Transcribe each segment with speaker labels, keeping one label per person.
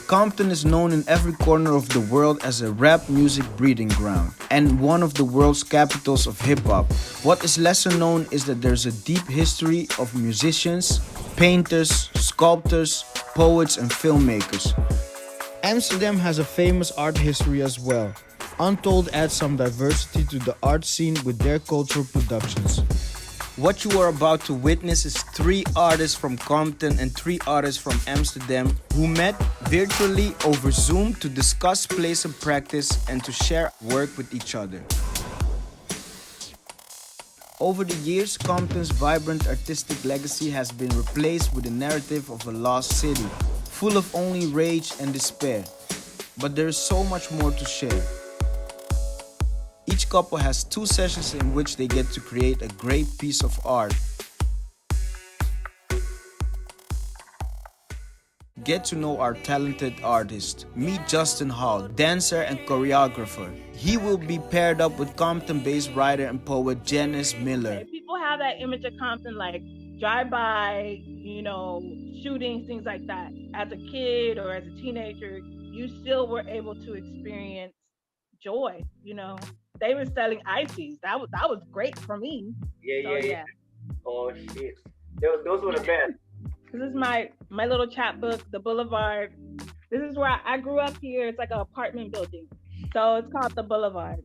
Speaker 1: Compton is known in every corner of the world as a rap music breeding ground and one of the world's capitals of hip-hop. What is lesser known is that there's a deep history of musicians, painters, sculptors, poets, and filmmakers. Amsterdam has a famous art history as well. Untold adds some diversity to the art scene with their cultural productions. What you are about to witness is 3 artists from Compton and 3 artists from Amsterdam who met virtually over Zoom to discuss plays and practice and to share work with each other. Over the years, Compton's vibrant artistic legacy has been replaced with a narrative of a lost city, full of only rage and despair. But there is so much more to share. Each couple has 2 sessions in which they get to create a great piece of art. Get to know our talented artist. Meet Justin Hall, dancer and choreographer. He will be paired up with Compton-based writer and poet Jenise Miller.
Speaker 2: People have that image of Compton like drive-by, shootings, things like that. As a kid or as a teenager, you still were able to experience joy, They were selling ices. That was great for me.
Speaker 3: Yeah. Oh shit, those were the best.
Speaker 2: This is my little chapbook, The Boulevard. This is where I grew up here. It's like an apartment building, so it's called The Boulevard.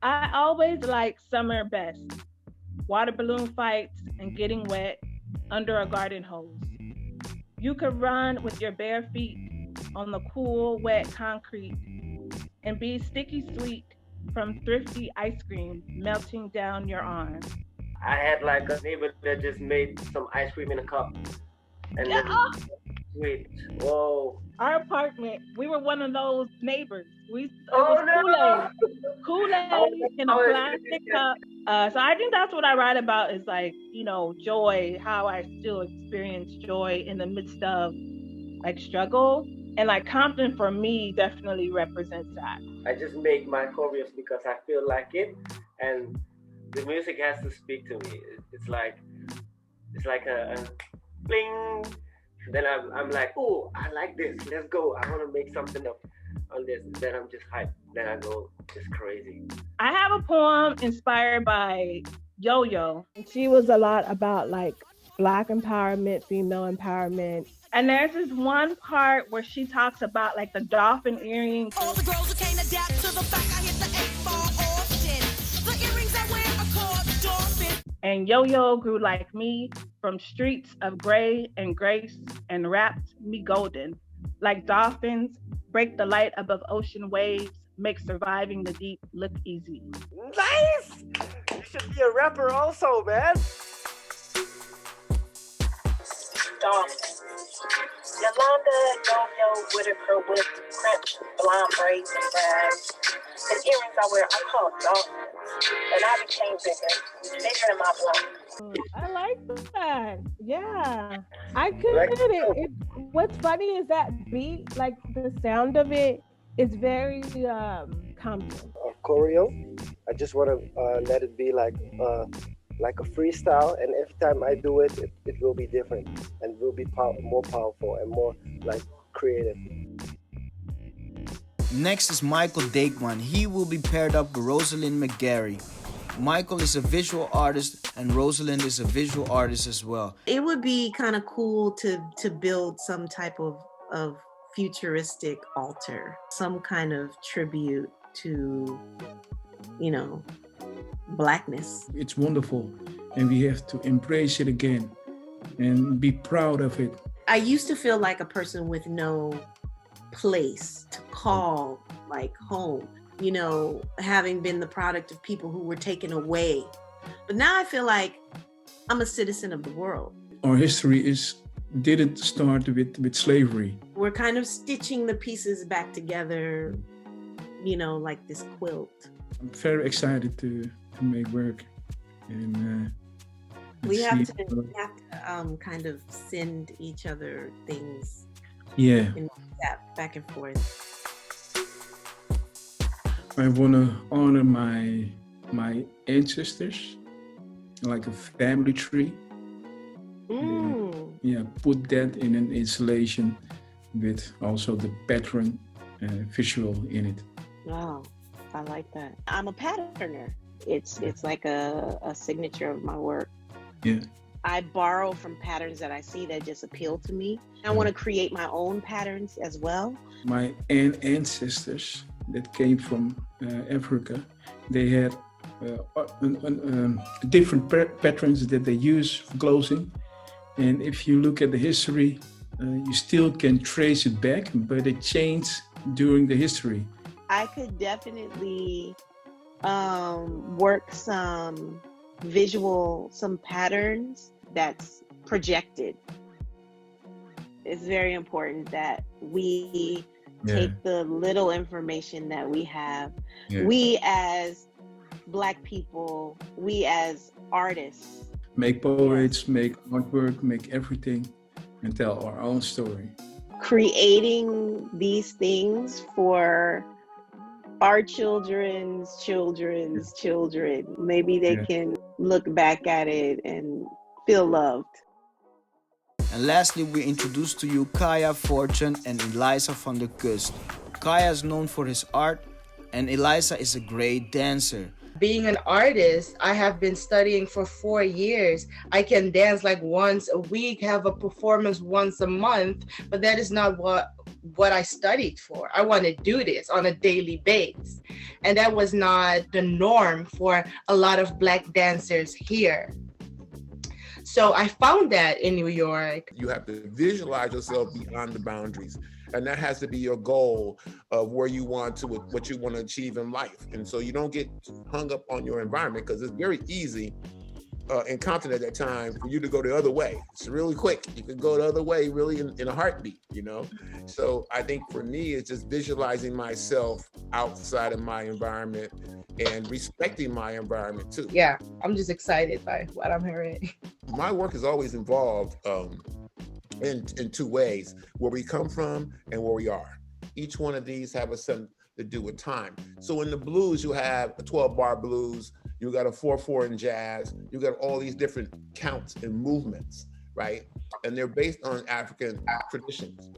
Speaker 2: I always like summer best. Water balloon fights and getting wet under a garden hose. You could run with your bare feet on the cool, wet concrete and be sticky sweet from thrifty ice cream melting down your arm.
Speaker 3: I had like a neighbor that just made some ice cream in a cup. And then, sweet. Whoa.
Speaker 2: Our apartment, we were one of those neighbors. Kool-Aid in a plastic cup. So I think that's what I write about is like, joy, how I still experience joy in the midst of like struggle. And like Compton for me definitely represents that.
Speaker 3: I just make my choreos because I feel like it, and the music has to speak to me. It's like a bling. Then I'm like, oh, I like this. Let's go. I want to make something up on this. Then I'm just hyped. Then I go just crazy.
Speaker 2: I have a poem inspired by Yo-Yo. She was a lot about like Black empowerment, female empowerment. And there's this one part where she talks about like the dolphin earrings.
Speaker 4: All the girls who can't adapt to the fact I hit the 8-ball often. The earrings I wear are called dolphin.
Speaker 2: And Yo-Yo grew like me from streets of gray and grace and wrapped me golden. Like dolphins, break the light above ocean waves, make surviving the deep look easy.
Speaker 3: Nice! You should be a rapper also, man.
Speaker 5: Dolphin. Yolanda, Yo-Yo, Whitaker with crimped blonde braids and bags. The earrings I wear are called dolphins. And I became bigger in my blood.
Speaker 2: I like that. Yeah. I couldn't get it. What's funny is that beat, like the sound of it, is very Compton.
Speaker 6: Choreo. I just want to let it be like a freestyle, and every time I do it, it will be different and will be more powerful and more like creative.
Speaker 1: Next is Maikel Deekman. He will be paired up with Rosalind McGary. Maikel is a visual artist and Rosalind is a visual artist as well.
Speaker 7: It would be kind of cool to build some type of futuristic altar, some kind of tribute to, Blackness.
Speaker 8: It's wonderful, and we have to embrace it again and be proud of it.
Speaker 7: I used to feel like a person with no place to call like home, having been the product of people who were taken away. But now I feel like I'm a citizen of the world.
Speaker 8: Our history didn't start with slavery.
Speaker 7: We're kind of stitching the pieces back together, like this quilt.
Speaker 8: I'm very excited to make work, and
Speaker 7: we have to kind of send each other things.
Speaker 8: Yeah.
Speaker 7: Back and forth.
Speaker 8: I want to honor my ancestors, like a family tree.
Speaker 7: Mm.
Speaker 8: Put that in an installation with also the pattern visual in it.
Speaker 7: Wow, I like that. I'm a patterner. It's like a signature of my work.
Speaker 8: Yeah.
Speaker 7: I borrow from patterns that I see that just appeal to me. I want to create my own patterns as well.
Speaker 8: My ancestors that came from Africa, they had different patterns that they use for clothing. And if you look at the history, you still can trace it back, but it changed during the history.
Speaker 7: I could definitely work some patterns that's projected. It's very important that we take the little information that we have. Yeah. We as Black people, we as artists.
Speaker 8: Make poets, make artwork, make everything, and tell our own story.
Speaker 7: Creating these things for our children's children. Maybe they can look back at it and feel loved.
Speaker 1: And lastly, we introduce to you Kaya Fortune and Elaisa van de Kust. Kaya is known for his art, and Elaisa is a great dancer.
Speaker 9: Being an artist, I have been studying for 4 years. I can dance like once a week, have a performance once a month, but that is not what I studied for. I want to do this on a daily basis. And that was not the norm for a lot of Black dancers here. So I found that in New York.
Speaker 10: You have to visualize yourself beyond the boundaries. And that has to be your goal of where you want to, what you want to achieve in life. And so you don't get hung up on your environment, because it's very easy in Compton at that time for you to go the other way. It's really quick. You can go the other way really in a heartbeat, you know? So I think for me, it's just visualizing myself outside of my environment and respecting my environment too.
Speaker 9: Yeah, I'm just excited by what I'm hearing.
Speaker 10: My work is always involved in two ways: where we come from and where we are. Each one of these have something to do with time. So in the blues, you have a 12-bar blues, you got a 4/4 in jazz, you got all these different counts and movements, right? And they're based on African traditions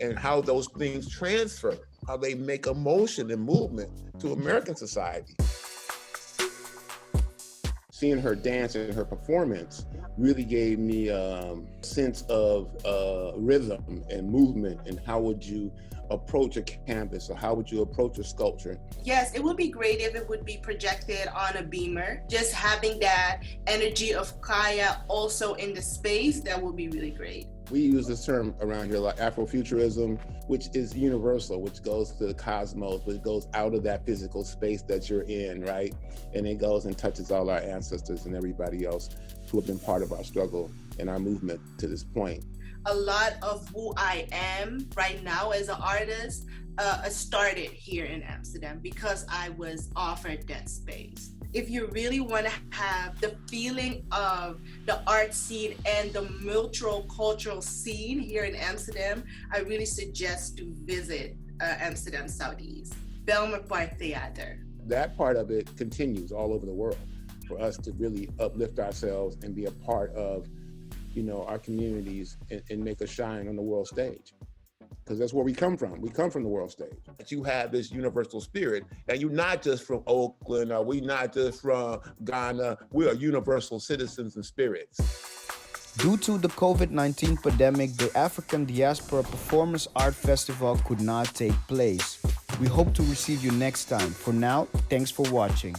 Speaker 10: and how those things transfer, how they make emotion and movement to American society. Seeing her dance and her performance really gave me a sense of rhythm and movement, and how would you approach a canvas, or how would you approach a sculpture?
Speaker 9: Yes, it would be great if it would be projected on a beamer. Just having that energy of Kaya also in the space, that would be really great.
Speaker 10: We use this term around here like Afrofuturism, which is universal, which goes to the cosmos, which goes out of that physical space that you're in, right? And it goes and touches all our ancestors and everybody else who have been part of our struggle and our movement to this point.
Speaker 9: A lot of who I am right now as an artist started here in Amsterdam because I was offered that space. If you really want to have the feeling of the art scene and the multicultural scene here in Amsterdam, I really suggest to visit Amsterdam Southeast, Belmer Park Theater.
Speaker 10: That part of it continues all over the world for us to really uplift ourselves and be a part of, you know, our communities and make us shine on the world stage. Because that's where we come from. We come from the world stage. But you have this universal spirit, and you're not just from Oakland, or we're not just from Ghana. We are universal citizens and spirits.
Speaker 1: Due to the COVID-19 pandemic, the African Diaspora Performance Art Festival could not take place. We hope to receive you next time. For now, thanks for watching.